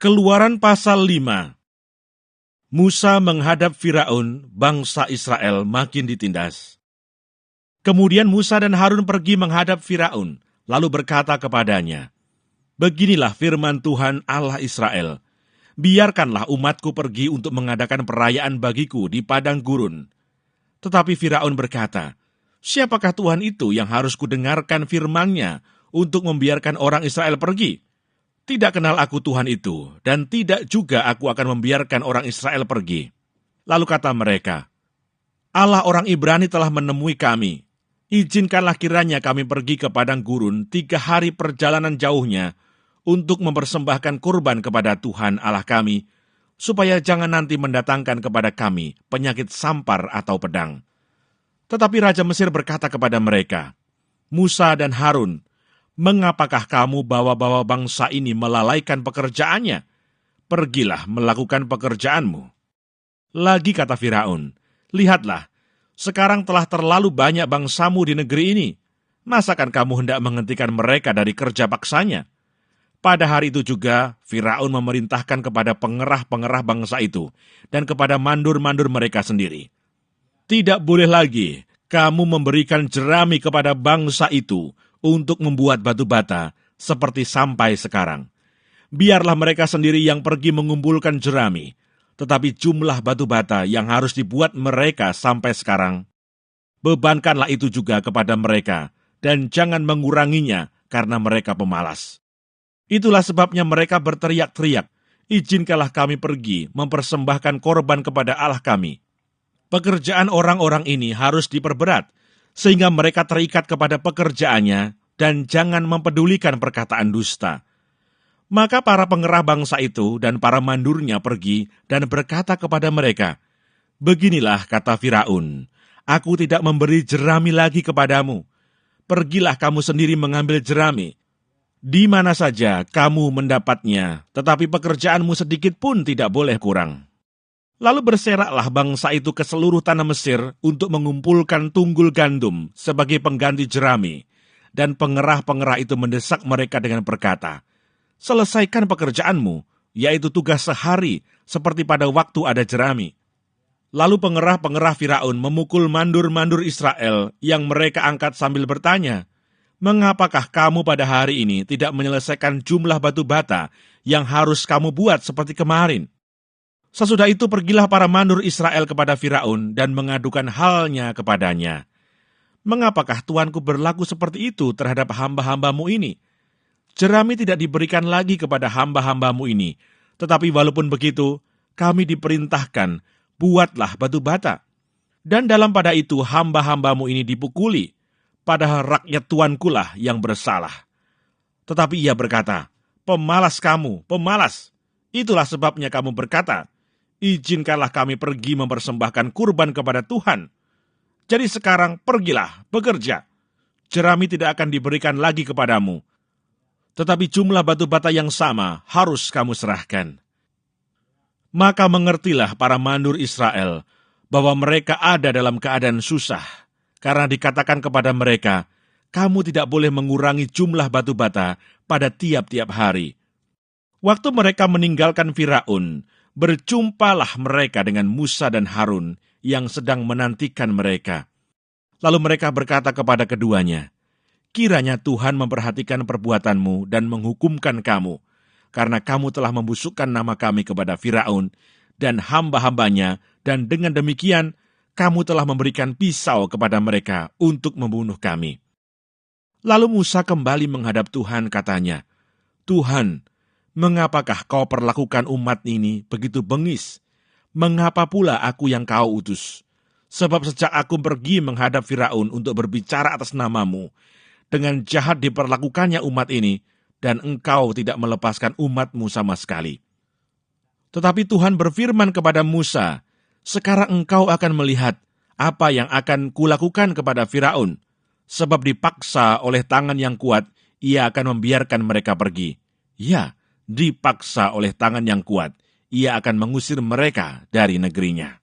Keluaran pasal 5. Musa menghadap Firaun, bangsa Israel makin ditindas. Kemudian Musa dan Harun pergi menghadap Firaun, lalu berkata kepadanya, "Beginilah firman Tuhan Allah Israel, biarkanlah umatku pergi untuk mengadakan perayaan bagiku di padang gurun." Tetapi Firaun berkata, "Siapakah Tuhan itu yang harus kudengarkan firman-Nya untuk membiarkan orang Israel pergi? Tidak kenal aku Tuhan itu, dan tidak juga aku akan membiarkan orang Israel pergi." Lalu kata mereka, "Allah orang Ibrani telah menemui kami. Izinkanlah kiranya kami pergi ke padang gurun 3 hari perjalanan jauhnya untuk mempersembahkan kurban kepada Tuhan Allah kami, supaya jangan nanti mendatangkan kepada kami penyakit sampar atau pedang." Tetapi Raja Mesir berkata kepada mereka, "Musa dan Harun, mengapakah kamu bawa-bawa bangsa ini melalaikan pekerjaannya? Pergilah melakukan pekerjaanmu." Lagi kata Firaun, "Lihatlah, sekarang telah terlalu banyak bangsamu di negeri ini. Masakan kamu hendak menghentikan mereka dari kerja paksanya?" Pada hari itu juga, Firaun memerintahkan kepada pengerah-pengerah bangsa itu dan kepada mandur-mandur mereka sendiri, "Tidak boleh lagi kamu memberikan jerami kepada bangsa itu untuk membuat batu bata seperti sampai sekarang. Biarlah mereka sendiri yang pergi mengumpulkan jerami, tetapi jumlah batu bata yang harus dibuat mereka sampai sekarang, bebankanlah itu juga kepada mereka, dan jangan menguranginya karena mereka pemalas." Itulah sebabnya mereka berteriak-teriak, "Izinkanlah kami pergi mempersembahkan korban kepada Allah kami." Pekerjaan orang-orang ini harus diperberat, sehingga mereka terikat kepada pekerjaannya dan jangan mempedulikan perkataan dusta. Maka para pengerah bangsa itu dan para mandurnya pergi dan berkata kepada mereka, "Beginilah kata Firaun, aku tidak memberi jerami lagi kepadamu. Pergilah kamu sendiri mengambil jerami. Di mana saja kamu mendapatnya, tetapi pekerjaanmu sedikit pun tidak boleh kurang." Lalu berseraklah bangsa itu ke seluruh tanah Mesir untuk mengumpulkan tunggul gandum sebagai pengganti jerami. Dan pengerah-pengerah itu mendesak mereka dengan berkata, "Selesaikan pekerjaanmu, yaitu tugas sehari, seperti pada waktu ada jerami." Lalu pengerah-pengerah Firaun memukul mandur-mandur Israel yang mereka angkat sambil bertanya, "Mengapakah kamu pada hari ini tidak menyelesaikan jumlah batu bata yang harus kamu buat seperti kemarin?" Sesudah itu pergilah para mandur Israel kepada Firaun dan mengadukan halnya kepadanya. "Mengapakah Tuanku berlaku seperti itu terhadap hamba-hambamu ini? Jerami tidak diberikan lagi kepada hamba-hambamu ini, tetapi walaupun begitu, kami diperintahkan, buatlah batu bata. Dan dalam pada itu hamba-hambamu ini dipukuli, padahal rakyat Tuankulah yang bersalah." Tetapi ia berkata, "Pemalas kamu, pemalas. Itulah sebabnya kamu berkata, 'Izinkanlah kami pergi mempersembahkan kurban kepada Tuhan.' Jadi sekarang pergilah, bekerja. Jerami tidak akan diberikan lagi kepadamu, tetapi jumlah batu bata yang sama harus kamu serahkan." Maka mengertilah para mandur Israel bahwa mereka ada dalam keadaan susah, karena dikatakan kepada mereka, "Kamu tidak boleh mengurangi jumlah batu bata pada tiap-tiap hari." Waktu mereka meninggalkan Firaun, berjumpalah mereka dengan Musa dan Harun yang sedang menantikan mereka. Lalu mereka berkata kepada keduanya, "Kiranya Tuhan memperhatikan perbuatanmu dan menghukumkan kamu, karena kamu telah membusukkan nama kami kepada Firaun dan hamba-hambanya, dan dengan demikian kamu telah memberikan pisau kepada mereka untuk membunuh kami." Lalu Musa kembali menghadap Tuhan, katanya, "Tuhan, mengapakah kau perlakukan umat ini begitu bengis? Mengapa pula aku yang kau utus? Sebab sejak aku pergi menghadap Firaun untuk berbicara atas namamu, dengan jahat diperlakukannya umat ini, dan engkau tidak melepaskan umatmu sama sekali." Tetapi Tuhan berfirman kepada Musa, "Sekarang engkau akan melihat apa yang akan kulakukan kepada Firaun, sebab dipaksa oleh tangan yang kuat, ia akan membiarkan mereka pergi. Ya, dipaksa oleh tangan yang kuat, ia akan mengusir mereka dari negerinya."